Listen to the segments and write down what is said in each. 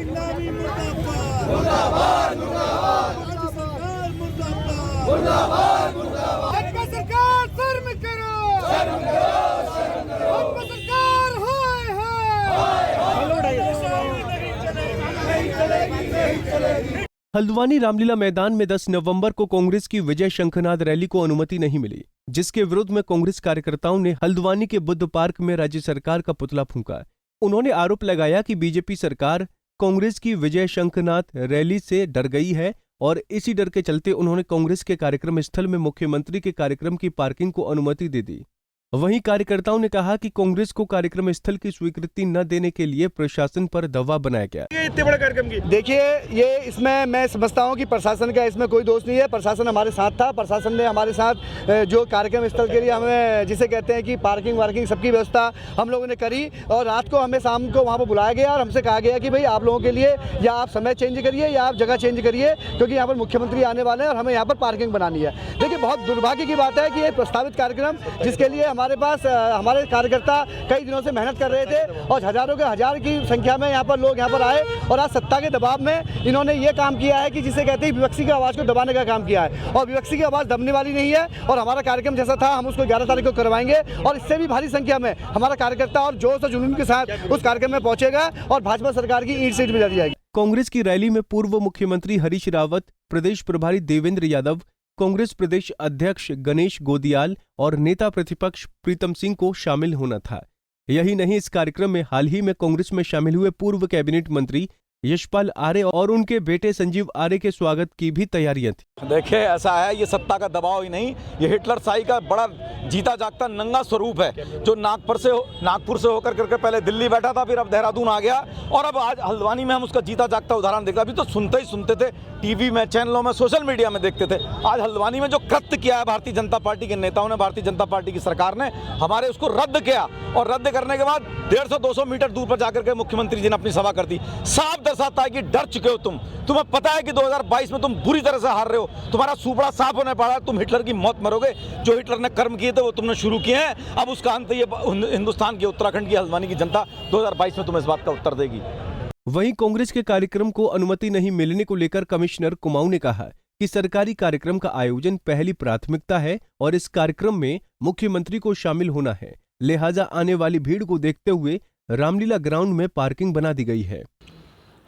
गुलामी मुर्दाबाद, राज्य सरकार मुर्दाबाद, भाजपा सरकार शर्म करो, भाजपा सरकार हाय। हल्द्वानी रामलीला मैदान में 10 नवंबर को कांग्रेस की विजय शंखनाद रैली को अनुमति नहीं मिली, जिसके विरोध में कांग्रेस कार्यकर्ताओं ने हल्द्वानी के बुद्ध पार्क में राज्य सरकार का पुतला फूंका। उन्होंने आरोप लगाया कि बीजेपी सरकार कांग्रेस की विजय शंखनाद रैली से डर गई है और इसी डर के चलते उन्होंने कांग्रेस के कार्यक्रम स्थल में मुख्यमंत्री के कार्यक्रम की पार्किंग को अनुमति दे दी। वहीं कार्यकर्ताओं ने कहा कि कांग्रेस को कार्यक्रम स्थल की स्वीकृति न देने के लिए प्रशासन पर दबाव बनाया गया। इतने बड़े कार्यक्रम की देखिए, ये इसमें मैं समझता हूँ कि प्रशासन का इसमें कोई दोष नहीं है। प्रशासन हमारे साथ था, प्रशासन ने हमारे साथ जो कार्यक्रम स्थल के लिए हमें जिसे कहते हैं कि पार्किंग वार्किंग सबकी व्यवस्था हम लोगों ने करी और रात को हमें शाम को वहाँ पर बुलाया गया और हमसे कहा गया कि भाई आप लोगों के लिए या आप समय चेंज करिए या आप जगह चेंज करिए, क्योंकि यहाँ पर मुख्यमंत्री आने वाले हैं और हमें यहाँ पर पार्किंग बनानी है। देखिए, बहुत दुर्भाग्य की बात है कि ये प्रस्तावित कार्यक्रम जिसके लिए हमारे पास हमारे कार्यकर्ता कई दिनों से मेहनत कर रहे थे और हजारों के हजार की संख्या में यहाँ पर लोग यहाँ पर आए और आज सत्ता के दबाव में इन्होंने ये काम किया है कि जिसे कहते हैं विपक्षी की आवाज़ को दबाने का काम किया है और विपक्षी की आवाज़ दबने वाली नहीं है। और हमारा कार्यक्रम जैसा था हम उसको 11 तारीख को करवाएंगे और इससे भी भारी संख्या में हमारा कार्यकर्ता और जोश और जुनून के साथ उस कार्यक्रम में पहुंचेगा और भाजपा सरकार की ईंट सीट मिला दी जाएगी। कांग्रेस की रैली में पूर्व मुख्यमंत्री हरीश रावत, प्रदेश प्रभारी देवेंद्र यादव, कांग्रेस प्रदेश अध्यक्ष गणेश गोदियाल और नेता प्रतिपक्ष प्रीतम सिंह को शामिल होना था। यही नहीं, इस कार्यक्रम में हाल ही में कांग्रेस में शामिल हुए पूर्व कैबिनेट मंत्री यशपाल आर्य और उनके बेटे संजीव आर्य के स्वागत की भी तैयारियां थी। देखिए, ऐसा है, ये सत्ता का दबाव ही नहीं, ये हिटलर शाही का बड़ा जीता जागता नंगा स्वरूप है जो नागपुर से होकर करके पहले दिल्ली बैठा था, फिर अब देहरादून आ गया और अब आज हल्द्वानी में हम उसका जीता जागता उदाहरण देखते। अभी तो सुनते थे टीवी में, चैनलों में, सोशल मीडिया में देखते थे। आज हल्द्वानी में जो कृत्य किया है भारतीय जनता पार्टी के नेताओं ने, भारतीय जनता पार्टी की सरकार ने, हमारे उसको रद्द किया और रद्द करने के बाद 150-200 मीटर दूर पर जाकर के मुख्यमंत्री जी ने अपनी सभा कर दी। साफ दर्शाता है कि डर चुके हो तुम्हें पता है कि 2022 में तुम बुरी तरह से हार रहे हो, तुम्हारा सुपड़ा साफ होने पड़ा है, तुम हिटलर की मौत मरोगे। जो हिटलर ने कर्म किए थे वो तुमने शुरू किए हैं, अब उसका अंत ये हिंदुस्तान की, उत्तराखंड की, हल्द्वानी की जनता 2022 में तुम्हें इस बात का उत्तर देगी। वहीं कांग्रेस के कार्यक्रम को अनुमति नहीं मिलने को लेकर कमिश्नर कुमाऊं ने कहा कि सरकारी कार्यक्रम का आयोजन पहली प्राथमिकता है और इस कार्यक्रम में मुख्यमंत्री को शामिल होना है, लिहाजा आने वाली भीड़ को देखते हुए रामलीला ग्राउंड में पार्किंग बना दी गई है।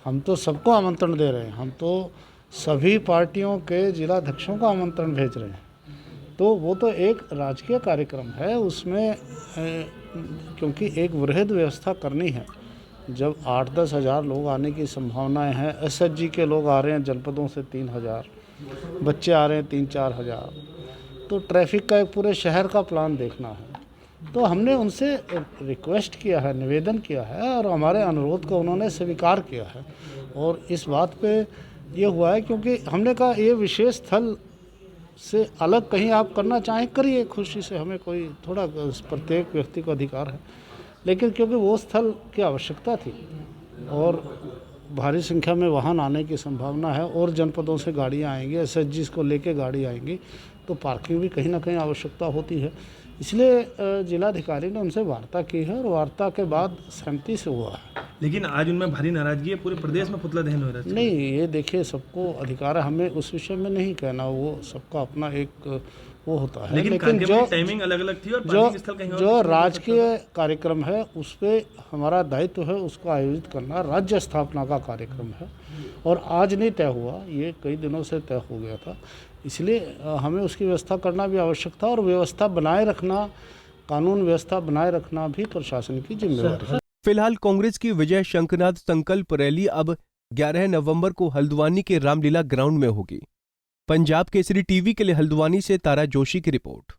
हम तो सबको आमंत्रण दे रहे हैं, हम तो सभी पार्टियों के जिलाध्यक्षों को आमंत्रण भेज रहे हैं। तो वो तो एक राजकीय कार्यक्रम है, उसमें क्योंकि एक वृहद व्यवस्था करनी है। जब 8-10 हज़ार लोग आने की संभावनाएं हैं, एसएचजी के लोग आ रहे हैं जनपदों से 3,000, बच्चे आ रहे हैं 3-4 हज़ार, तो ट्रैफिक का एक पूरे शहर का प्लान देखना है। तो हमने उनसे रिक्वेस्ट किया है, निवेदन किया है और हमारे अनुरोध को उन्होंने स्वीकार किया है और इस बात पे ये हुआ है क्योंकि हमने कहा ये विशेष स्थल से अलग कहीं आप करना चाहें करिए खुशी से, हमें कोई थोड़ा प्रत्येक व्यक्ति को अधिकार है, लेकिन क्योंकि वो स्थल की आवश्यकता थी और भारी संख्या में वाहन आने की संभावना है और जनपदों से गाड़ियाँ आएंगी, एसएचजी को लेके गाड़ी आएंगी, तो पार्किंग भी कहीं ना कहीं आवश्यकता होती है। इसलिए जिलाधिकारी ने उनसे वार्ता की है और वार्ता के बाद सहमति से हुआ है। लेकिन आज उनमें भारी नाराजगी है, पूरे प्रदेश में पुतला दहन हो रहा है। नहीं, ये देखिए सबको अधिकार है, हमें उस विषय में नहीं कहना, वो सबका अपना एक वो होता है। लेकिन जो टाइमिंग अलग अलग थी और जो राजकीय कार्यक्रम है उस पर हमारा दायित्व है, उसको आयोजित करना राज्य स्थापना का कार्यक्रम है और आज नहीं तय हुआ, ये कई दिनों से तय हो गया था, इसलिए हमें उसकी व्यवस्था करना भी आवश्यक था और व्यवस्था बनाए रखना, कानून व्यवस्था बनाए रखना भी प्रशासन की जिम्मेदारी है। फिलहाल कांग्रेस की विजय शंखनाद संकल्प रैली अब 11 नवंबर को हल्द्वानी के रामलीला ग्राउंड में होगी। पंजाब केसरी टीवी के लिए हल्द्वानी से तारा जोशी की रिपोर्ट।